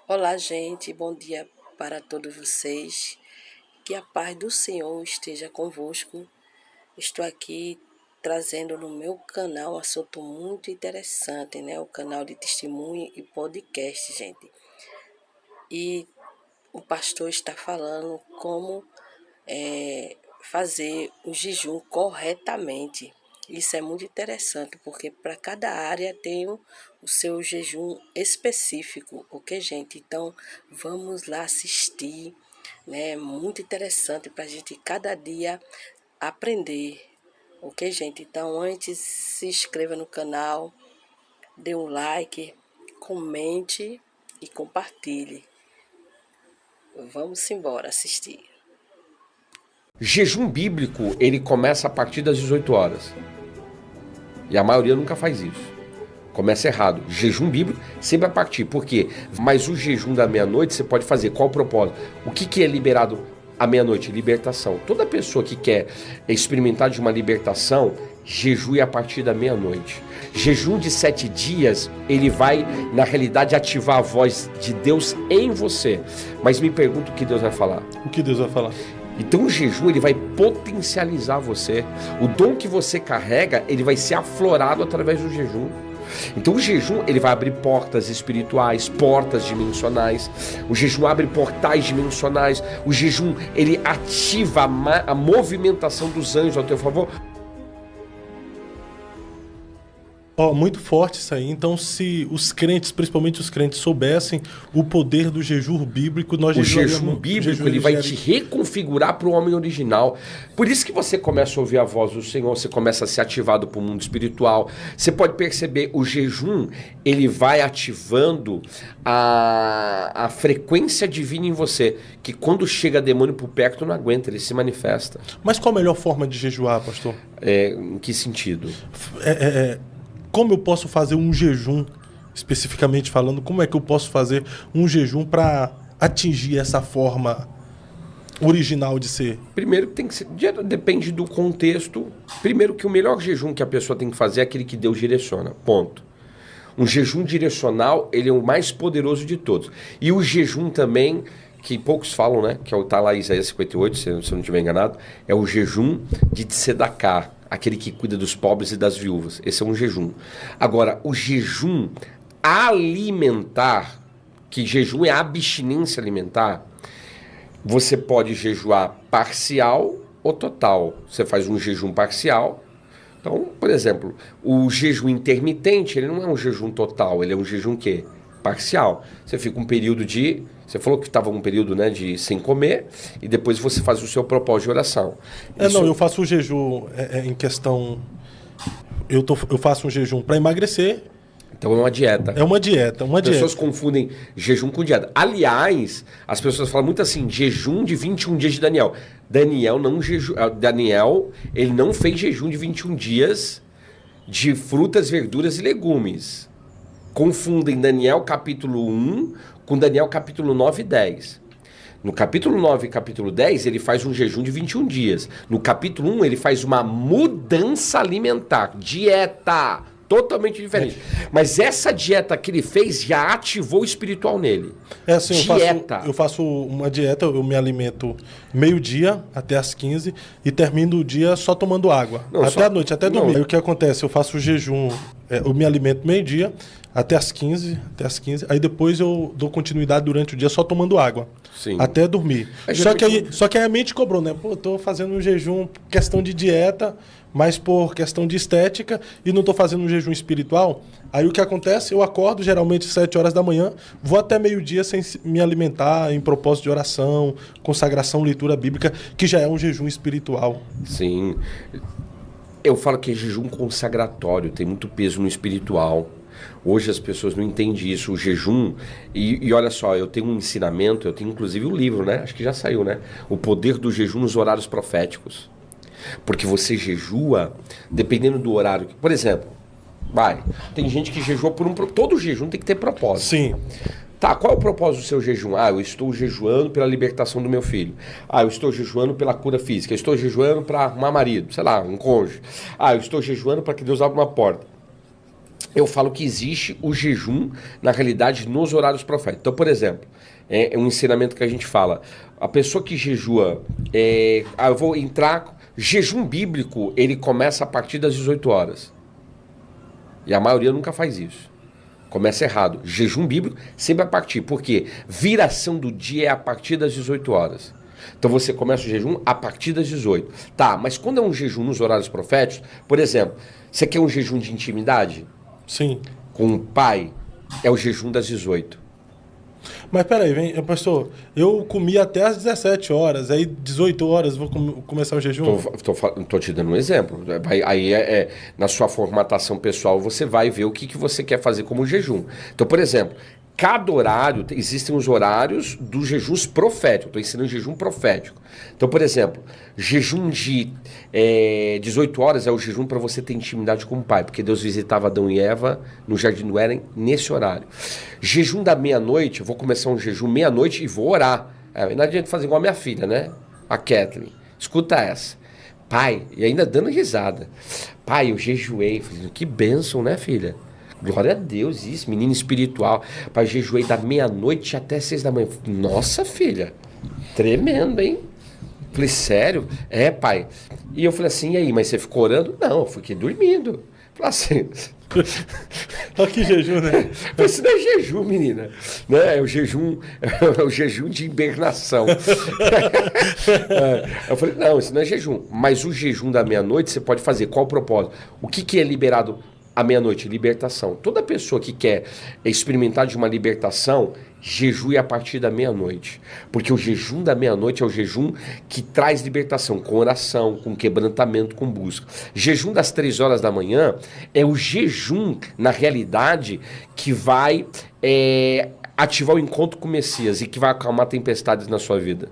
Olá, gente, bom dia para todos vocês. Que a paz do Senhor esteja convosco. Estou aqui trazendo no meu canal um assunto muito interessante, né? O canal de testemunho e podcast, gente. E o pastor está falando como fazer o jejum corretamente. Isso é muito interessante, porque para cada área tem o seu jejum específico, ok, gente? Então, vamos lá assistir, né? Muito interessante para a gente cada dia aprender, ok, gente? Então, antes, se inscreva no canal, dê um like, comente e compartilhe. Vamos embora assistir. Jejum bíblico, ele começa a partir das 18 horas. E a maioria nunca faz isso. Começa errado. Jejum bíblico sempre a partir. Por quê? Mas o jejum da meia-noite você pode fazer. Qual o propósito? O que é liberado à meia-noite? Libertação. Toda pessoa que quer experimentar de uma libertação, jejue a partir da meia-noite. Jejum de 7 dias, ele vai, na realidade, ativar a voz de Deus em você. Mas me pergunta o que Deus vai falar. O que Deus vai falar? Então o jejum ele vai potencializar você. O dom que você carrega, ele vai ser aflorado através do jejum. Então o jejum ele vai abrir portas espirituais, portas dimensionais. O jejum abre portais dimensionais. O jejum ele ativa a movimentação dos anjos ao teu favor. Muito forte isso aí. Então, se os crentes, principalmente os crentes, soubessem o poder do jejum bíblico, nós O jejum bíblico ele vai te reconfigurar para o homem original. Por isso que você começa a ouvir a voz do Senhor, você começa a ser ativado para o mundo espiritual. Você pode perceber, o jejum ele vai ativando a frequência divina em você, que quando chega demônio por perto não aguenta, ele se manifesta. Mas qual a melhor forma de jejuar, pastor? Em que sentido? Como eu posso fazer um jejum, especificamente falando, como é que eu posso fazer um jejum para atingir essa forma original de ser? Primeiro tem que ser, depende do contexto. Primeiro que o melhor jejum que a pessoa tem que fazer é aquele que Deus direciona, ponto. Um jejum direcional, ele é o mais poderoso de todos. E o jejum também, que poucos falam, né, que está lá em Isaías 58, se eu não estiver enganado, é o jejum de Tzedaká, aquele que cuida dos pobres e das viúvas. Esse é um jejum. Agora, o jejum alimentar, que jejum é abstinência alimentar, você pode jejuar parcial ou total. Você faz um jejum parcial. Então, por exemplo, o jejum intermitente, ele não é um jejum total, ele é um jejum quê? Parcial. Você fica um período de... Você falou que estava um período, né, de sem comer, e depois você faz o seu propósito de oração. Eu faço o jejum em questão... Eu faço um jejum para emagrecer. Então é uma dieta. É uma dieta, As pessoas confundem jejum com dieta. Aliás, as pessoas falam muito assim, jejum de 21 dias de Daniel. Daniel, ele não fez jejum de 21 dias de frutas, verduras e legumes. Confundem Daniel capítulo 1 com Daniel capítulo 9 e 10. No capítulo 9 e capítulo 10, ele faz um jejum de 21 dias. No capítulo 1, ele faz uma mudança alimentar, dieta, totalmente diferente. Mas essa dieta que ele fez já ativou o espiritual nele. Dieta. Eu faço uma dieta, eu me alimento meio-dia até as 15 e termino o dia só tomando água. A noite, até dormir. Aí o que acontece? Eu faço o jejum, eu me alimento meio-dia até as 15, aí depois eu dou continuidade durante o dia só tomando água. Sim. Até dormir. Só que aí a mente cobrou, né? Pô, tô fazendo um jejum por questão de dieta, mas por questão de estética, e não tô fazendo um jejum espiritual. Aí o que acontece? Eu acordo geralmente às 7 horas da manhã, vou até meio-dia sem me alimentar, em propósito de oração, consagração, leitura bíblica, que já é um jejum espiritual. Sim. Eu falo que é jejum consagratório, tem muito peso no espiritual. Hoje as pessoas não entendem isso, o jejum, e olha só, eu tenho um ensinamento, eu tenho inclusive um livro, né? Acho que já saiu, né? O poder do jejum nos horários proféticos. Porque você jejua, dependendo do horário. Por exemplo, tem gente que jejua por todo jejum tem que ter propósito. Sim. Tá, qual é o propósito do seu jejum? Eu estou jejuando pela libertação do meu filho. Eu estou jejuando pela cura física. Eu estou jejuando para arrumar marido, sei lá, um cônjuge. Eu estou jejuando para que Deus abra uma porta. eu falo que existe o jejum, na realidade, nos horários proféticos. Então, por exemplo, é um ensinamento que a gente fala. A pessoa que jejua, eu vou entrar... Jejum bíblico, ele começa a partir das 18 horas. E a maioria nunca faz isso. Começa errado. Jejum bíblico sempre a partir. Por quê? Viração do dia é a partir das 18 horas. Então você começa o jejum a partir das 18. Tá, mas quando é um jejum nos horários proféticos, por exemplo, você quer um jejum de intimidade? Sim. Com o pai, é o jejum das 18. Mas peraí, pastor, eu comi até às 17 horas, aí 18 horas vou começar o jejum? Tô te dando um exemplo. Aí na sua formatação pessoal você vai ver o que você quer fazer como jejum. Então, por exemplo, cada horário, existem os horários dos jejuns proféticos. Estou ensinando jejum profético. Então, por exemplo, jejum de 18 horas é o jejum para você ter intimidade com o Pai, porque Deus visitava Adão e Eva no Jardim do Éden nesse horário. Jejum da meia-noite, eu vou começar um jejum meia-noite e vou orar. Não adianta fazer igual a minha filha, né? A Kathleen. Escuta essa. Pai, e ainda dando risada. Pai, eu jejuei. Falei, que bênção, né, filha? Glória a Deus, isso, menino espiritual. Pai, jejuei da meia-noite até 6 da manhã. Nossa, filha, tremendo, hein? Falei, sério? É, pai. E eu falei assim, e aí, mas você ficou orando? Não, eu fiquei dormindo. Falei assim... Olha que jejum, né? Isso não é jejum, menina. Né? É o jejum de hibernação. Eu falei, não, isso não é jejum. Mas o jejum da meia-noite você pode fazer. Qual o propósito? O que é liberado à meia-noite? Libertação. Toda pessoa que quer experimentar de uma libertação, jejue a partir da meia-noite. Porque o jejum da meia-noite é o jejum que traz libertação, com oração, com quebrantamento, com busca. Jejum das 3 horas da manhã é o jejum, na realidade, que vai ativar o encontro com o Messias e que vai acalmar tempestades na sua vida.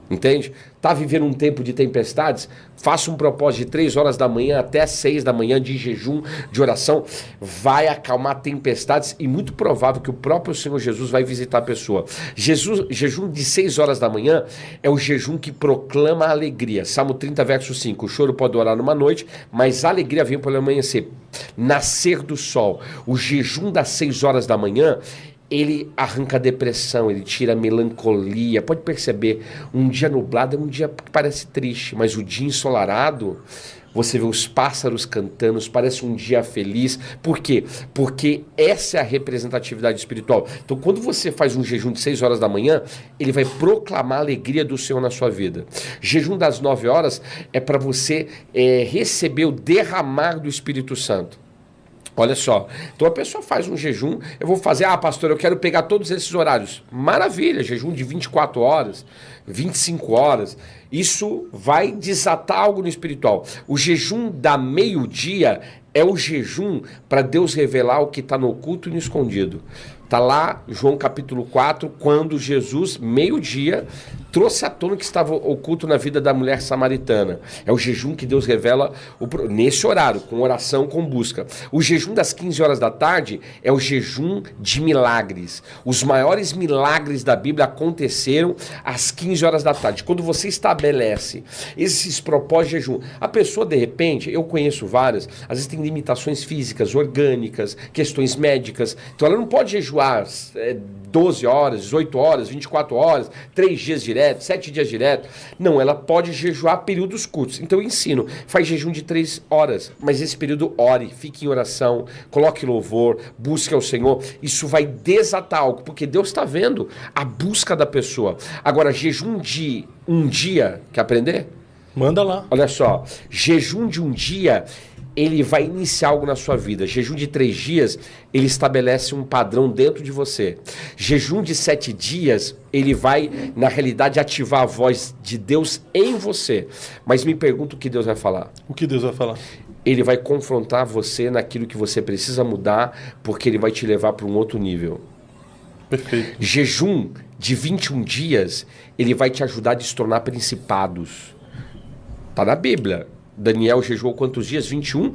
Entende? Tá vivendo um tempo de tempestades? Faça um propósito de 3 horas da manhã até 6 da manhã de jejum, de oração. Vai acalmar tempestades e muito provável que o próprio Senhor Jesus vai visitar a pessoa. Jejum de 6 horas da manhã é o jejum que proclama a alegria. Salmo 30, verso 5. O choro pode durar numa noite, mas a alegria vem pelo amanhecer. Nascer do sol. O jejum das 6 horas da manhã, ele arranca a depressão, ele tira a melancolia. Pode perceber, um dia nublado é um dia que parece triste, mas o dia ensolarado, você vê os pássaros cantando, parece um dia feliz. Por quê? Porque essa é a representatividade espiritual. Então, quando você faz um jejum de 6 horas da manhã, ele vai proclamar a alegria do Senhor na sua vida. Jejum das 9 horas é para você receber o derramar do Espírito Santo. Olha só, então a pessoa faz um jejum, eu vou fazer, pastor, eu quero pegar todos esses horários. Maravilha, jejum de 24 horas, 25 horas, isso vai desatar algo no espiritual. O jejum da meio-dia é o jejum para Deus revelar o que está no oculto e no escondido. Está lá, João capítulo 4, quando Jesus, meio-dia, trouxe à tona que estava oculto na vida da mulher samaritana. É o jejum que Deus revela nesse horário, com oração, com busca. O jejum das 15 horas da tarde é o jejum de milagres. Os maiores milagres da Bíblia aconteceram às 15 horas da tarde. Quando você estabelece esses propósitos de jejum, a pessoa, de repente, eu conheço várias, às vezes tem limitações físicas, orgânicas, questões médicas, então ela não pode jejuar 12 horas, 18 horas, 24 horas, 3 dias direto, 7 dias direto. Não, ela pode jejuar períodos curtos. Então eu ensino, faz jejum de 3 horas, mas esse período ore, fique em oração, coloque louvor, busque ao Senhor. Isso vai desatar algo, porque Deus está vendo a busca da pessoa. Agora, jejum de um dia, quer aprender? Manda lá. Olha só, jejum de um dia, ele vai iniciar algo na sua vida. Jejum de 3 dias, ele estabelece um padrão dentro de você. Jejum de 7 dias, ele vai, na realidade, ativar a voz de Deus em você. Mas me pergunta o que Deus vai falar. O que Deus vai falar? Ele vai confrontar você naquilo que você precisa mudar, porque ele vai te levar para um outro nível. Perfeito. Jejum de 21 dias, ele vai te ajudar a destronar principados. Está na Bíblia. Daniel jejuou quantos dias? 21,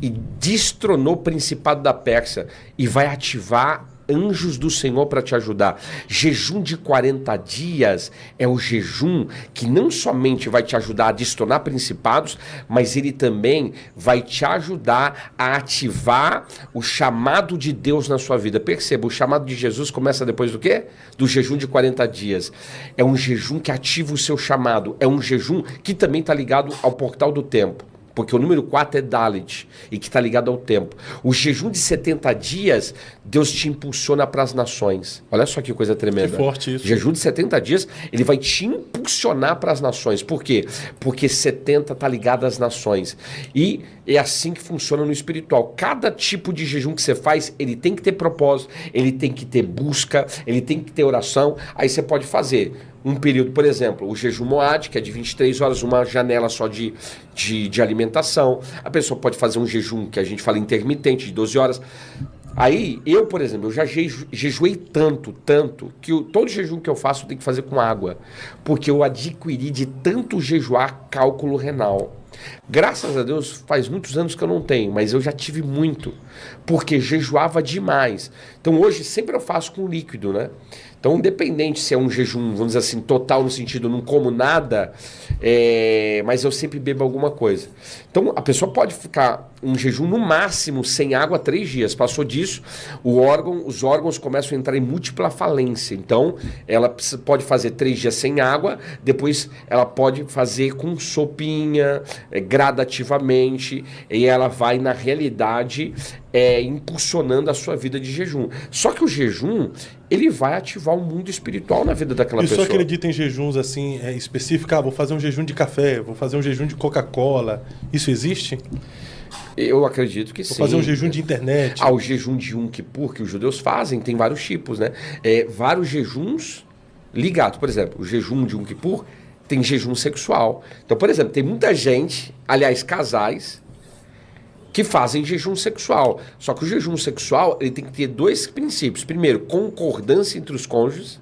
e destronou o principado da Pérsia, e vai ativar anjos do Senhor para te ajudar. Jejum de 40 dias é o jejum que não somente vai te ajudar a destornar principados, mas ele também vai te ajudar a ativar o chamado de Deus na sua vida. Perceba, o chamado de Jesus começa depois do quê? Do jejum de 40 dias. É um jejum que ativa o seu chamado. É um jejum que também está ligado ao portal do tempo. Porque o número 4 é Dalet, e que está ligado ao tempo. O jejum de 70 dias, Deus te impulsiona para as nações. Olha só que coisa tremenda. Que forte isso. O jejum de 70 dias, ele vai te impulsionar para as nações. Por quê? Porque 70 está ligado às nações. E é assim que funciona no espiritual. Cada tipo de jejum que você faz, ele tem que ter propósito, ele tem que ter busca, ele tem que ter oração. Aí você pode fazer um período, por exemplo, o jejum Moad, que é de 23 horas, uma janela só de alimentação. A pessoa pode fazer um jejum, que a gente fala intermitente, de 12 horas. Aí, eu, por exemplo, eu já jejuei tanto, que todo jejum que eu faço eu tenho que fazer com água. Porque eu adquiri de tanto jejuar cálculo renal. Graças a Deus, faz muitos anos que eu não tenho, mas eu já tive muito, porque jejuava demais. Então hoje sempre eu faço com líquido, né? Então, independente se é um jejum, vamos dizer assim, total no sentido não como nada, mas eu sempre bebo alguma coisa. Então, a pessoa pode ficar um jejum no máximo sem água 3 dias. Passou disso, os órgãos começam a entrar em múltipla falência. Então, ela pode fazer 3 dias sem água, depois ela pode fazer com sopinha, gradativamente, e ela vai, na realidade, impulsionando a sua vida de jejum. Só que o jejum, ele vai ativar o mundo espiritual na vida daquela pessoa. E só acredita em jejuns assim, específicos? Vou fazer um jejum de café, vou fazer um jejum de Coca-Cola. Isso existe? Eu acredito que sim. Vou fazer um jejum de internet. O jejum de Yom Kippur, que os judeus fazem, tem vários tipos, né? Vários jejuns ligados. Por exemplo, o jejum de Yom Kippur tem jejum sexual. Então, por exemplo, tem muita gente, aliás, casais, que fazem jejum sexual. Só que o jejum sexual, ele tem que ter 2 princípios. Primeiro, concordância entre os cônjuges.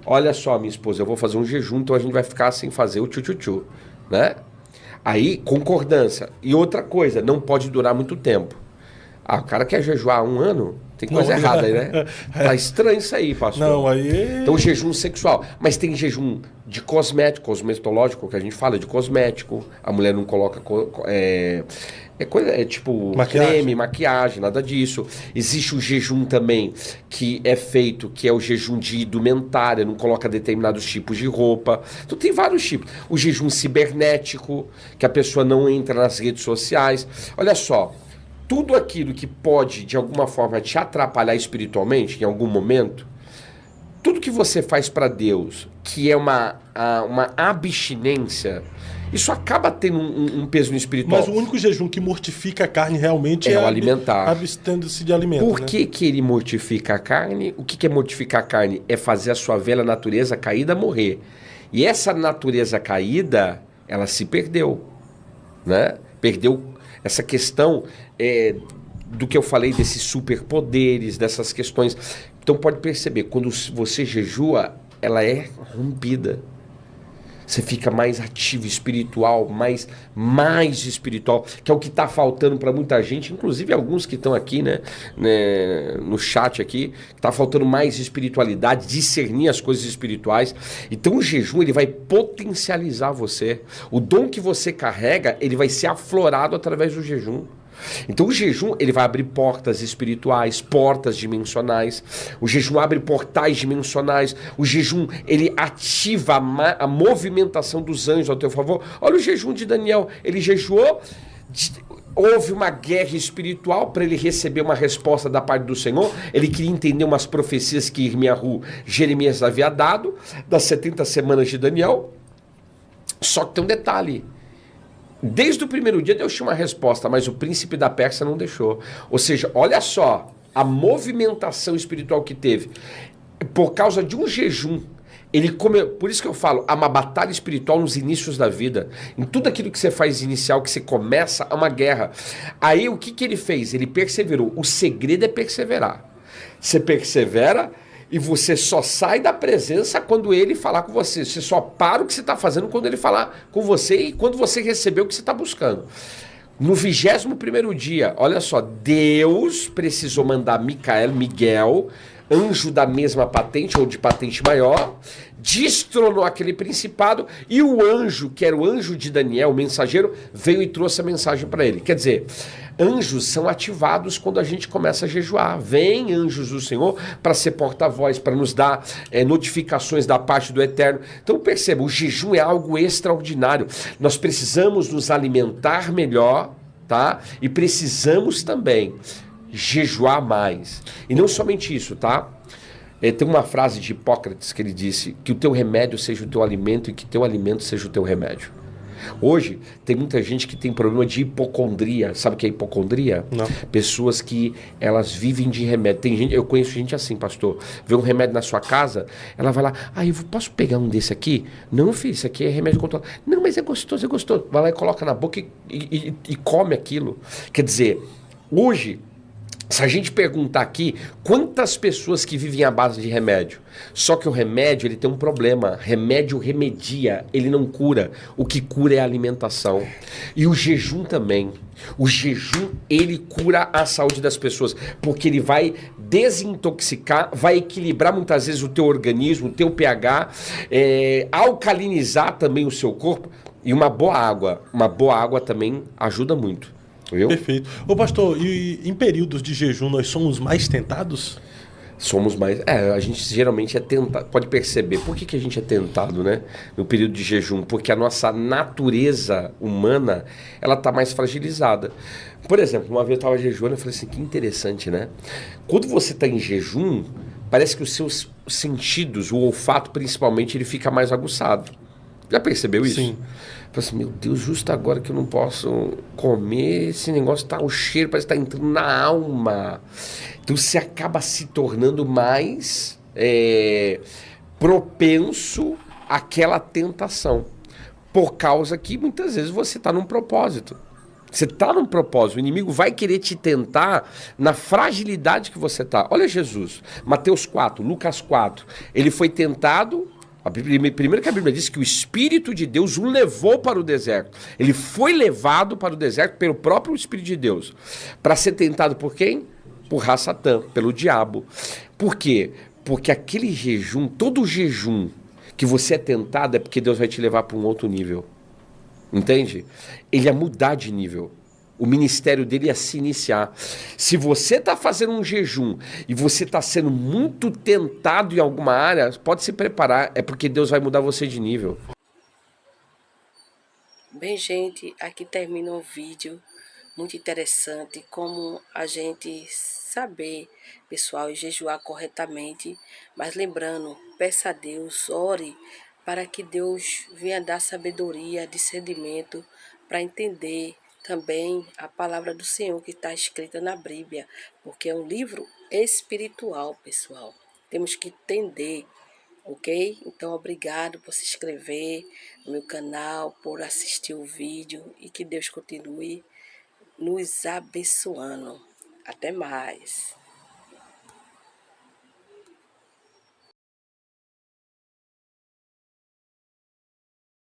Olha só, minha esposa, eu vou fazer um jejum, então a gente vai ficar sem fazer o tchu-tchu-tchu, né? Aí, concordância. E outra coisa, não pode durar muito tempo. O cara quer jejuar 1 ano, tem coisa errada aí, né? Tá estranho isso aí, pastor. Não, aí... Então, jejum sexual. Mas tem jejum de cosmético, cosmetológico, que a gente fala de cosmético. A mulher não coloca... tipo maquiagem. Creme, maquiagem, nada disso. Existe o jejum também que é feito, que é o jejum de indumentária, não coloca determinados tipos de roupa. Então tem vários tipos. O jejum cibernético, que a pessoa não entra nas redes sociais. Olha só, tudo aquilo que pode, de alguma forma, te atrapalhar espiritualmente, em algum momento, tudo que você faz para Deus, que é uma abstinência, isso acaba tendo um peso no espiritual. Mas o único jejum que mortifica a carne realmente é o alimentar. Abstendo-se de alimento. Por que ele mortifica a carne? O que é mortificar a carne? É fazer a sua velha natureza caída morrer. E essa natureza caída, ela se perdeu, né? Perdeu essa questão do que eu falei, desses superpoderes, dessas questões. Então pode perceber, quando você jejua, ela é rompida. Você fica mais ativo, espiritual, mais espiritual, que é o que está faltando para muita gente, inclusive alguns que estão aqui, né, no chat aqui, está faltando mais espiritualidade, discernir as coisas espirituais. Então o jejum, ele vai potencializar você. O dom que você carrega, ele vai ser aflorado através do jejum. Então o jejum, ele vai abrir portas espirituais, portas dimensionais. O jejum abre portais dimensionais. O jejum, ele ativa a movimentação dos anjos ao teu favor. Olha o jejum de Daniel, ele jejuou, houve uma guerra espiritual para ele receber uma resposta da parte do Senhor. Ele queria entender umas profecias que Jeremias havia dado, das 70 semanas de Daniel. Só que tem um detalhe. Desde o primeiro dia Deus tinha uma resposta, mas o príncipe da Pérsia não deixou. Ou seja, olha só a movimentação espiritual que teve. Por causa de um jejum, por isso que eu falo, há uma batalha espiritual nos inícios da vida. Em tudo aquilo que você faz inicial, que você começa, há uma guerra. Aí o que ele fez? Ele perseverou. O segredo é perseverar. Você persevera e você só sai da presença quando ele falar com você. Você só para o que você está fazendo quando ele falar com você e quando você receber o que você está buscando. No 21º dia, olha só, Deus precisou mandar Miguel, anjo da mesma patente ou de patente maior, destronou aquele principado e o anjo, que era o anjo de Daniel, o mensageiro, veio e trouxe a mensagem para ele. Quer dizer, anjos são ativados quando a gente começa a jejuar. Vem anjos do Senhor para ser porta-voz, para nos dar notificações da parte do Eterno. Então perceba, o jejum é algo extraordinário. Nós precisamos nos alimentar melhor, tá? E precisamos também jejuar mais. E não somente isso, tá? Tem uma frase de Hipócrates que ele disse que o teu remédio seja o teu alimento e que teu alimento seja o teu remédio. Hoje, tem muita gente que tem problema de hipocondria. Sabe o que é hipocondria? Não. Pessoas que elas vivem de remédio. Tem gente, eu conheço gente assim, pastor. Vê um remédio na sua casa, ela vai lá, posso pegar um desse aqui? Não, filho, isso aqui é remédio controlado. Não, mas é gostoso, é gostoso. Vai lá e coloca na boca e come aquilo. Quer dizer, hoje, se a gente perguntar aqui, quantas pessoas que vivem à base de remédio? Só que o remédio, ele tem um problema. Remédio remedia, ele não cura. O que cura é a alimentação. E o jejum também. O jejum, ele cura a saúde das pessoas, porque ele vai desintoxicar, vai equilibrar muitas vezes o teu organismo, o teu pH, alcalinizar também o seu corpo. E uma boa água também ajuda muito. Viu? Perfeito. Ô pastor, e em períodos de jejum nós somos mais tentados? Somos mais... a gente geralmente é tentado. Pode perceber. Por que a gente é tentado, né? No período de jejum? Porque a nossa natureza humana, ela está mais fragilizada. Por exemplo, uma vez eu estava jejuando e falei assim, que interessante, né? Quando você está em jejum, parece que os seus sentidos, o olfato principalmente, ele fica mais aguçado. Já percebeu isso? Sim. Falei assim, meu Deus, justo agora que eu não posso comer, esse negócio tá, o cheiro parece que tá entrando na alma. Então você acaba se tornando mais propenso àquela tentação. Por causa que muitas vezes você está num propósito. Você está num propósito, o inimigo vai querer te tentar na fragilidade que você está. Olha Jesus, Mateus 4, Lucas 4, ele foi tentado... Primeiro que a Bíblia diz que o Espírito de Deus o levou para o deserto. Ele foi levado para o deserto pelo próprio Espírito de Deus. Para ser tentado por quem? Por Satã, pelo diabo. Por quê? Porque aquele jejum, todo jejum que você é tentado é porque Deus vai te levar para um outro nível. Entende? Ele ia mudar de nível. O ministério dele ia se iniciar. Se você está fazendo um jejum e você está sendo muito tentado em alguma área, pode se preparar, é porque Deus vai mudar você de nível. Bem, gente, aqui termina um vídeo muito interessante, como a gente saber, pessoal, e jejuar corretamente. Mas lembrando, peça a Deus, ore para que Deus venha dar sabedoria, discernimento para entender também a palavra do Senhor que está escrita na Bíblia, porque é um livro espiritual, pessoal. Temos que entender, ok? Então, obrigado por se inscrever no meu canal, por assistir o vídeo e que Deus continue nos abençoando. Até mais!